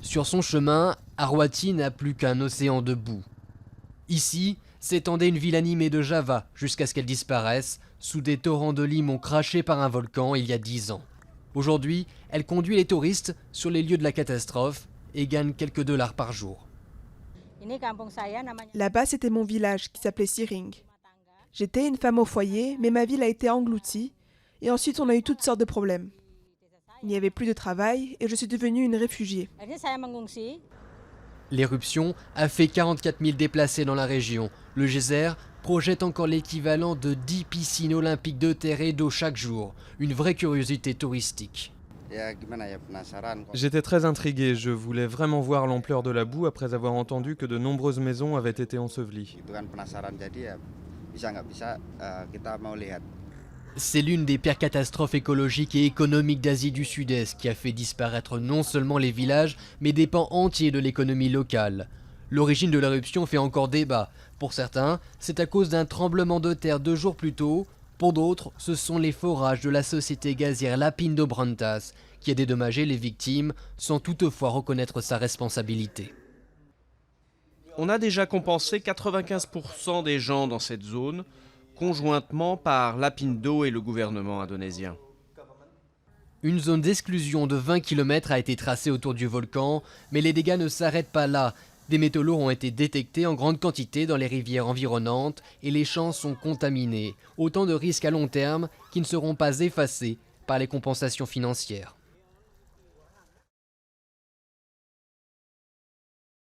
Sur son chemin, Arwati n'a plus qu'un océan de boue. Ici, s'étendait une ville animée de Java jusqu'à ce qu'elle disparaisse sous des torrents de limon crachés par un volcan il y a 10 ans. Aujourd'hui, elle conduit les touristes sur les lieux de la catastrophe et gagne quelques dollars par jour. Là-bas, c'était mon village qui s'appelait Siring. J'étais une femme au foyer, mais ma ville a été engloutie et ensuite on a eu toutes sortes de problèmes. Il n'y avait plus de travail et je suis devenue une réfugiée. L'éruption a fait 44 000 déplacés dans la région. Le geyser projette encore l'équivalent de 10 piscines olympiques de terre et d'eau chaque jour. Une vraie curiosité touristique. J'étais très intrigué, je voulais vraiment voir l'ampleur de la boue après avoir entendu que de nombreuses maisons avaient été ensevelies. C'est l'une des pires catastrophes écologiques et économiques d'Asie du Sud-Est qui a fait disparaître non seulement les villages, mais des pans entiers de l'économie locale. L'origine de l'éruption fait encore débat. Pour certains, c'est à cause d'un tremblement de terre 2 jours plus tôt. Pour d'autres, ce sont les forages de la société gazière Lapindo Brantas qui a dédommagé les victimes sans toutefois reconnaître sa responsabilité. On a déjà compensé 95% des gens dans cette zone, conjointement par Lapindo et le gouvernement indonésien. Une zone d'exclusion de 20 km a été tracée autour du volcan, mais les dégâts ne s'arrêtent pas là. Des métaux lourds ont été détectés en grande quantité dans les rivières environnantes et les champs sont contaminés. Autant de risques à long terme qui ne seront pas effacés par les compensations financières.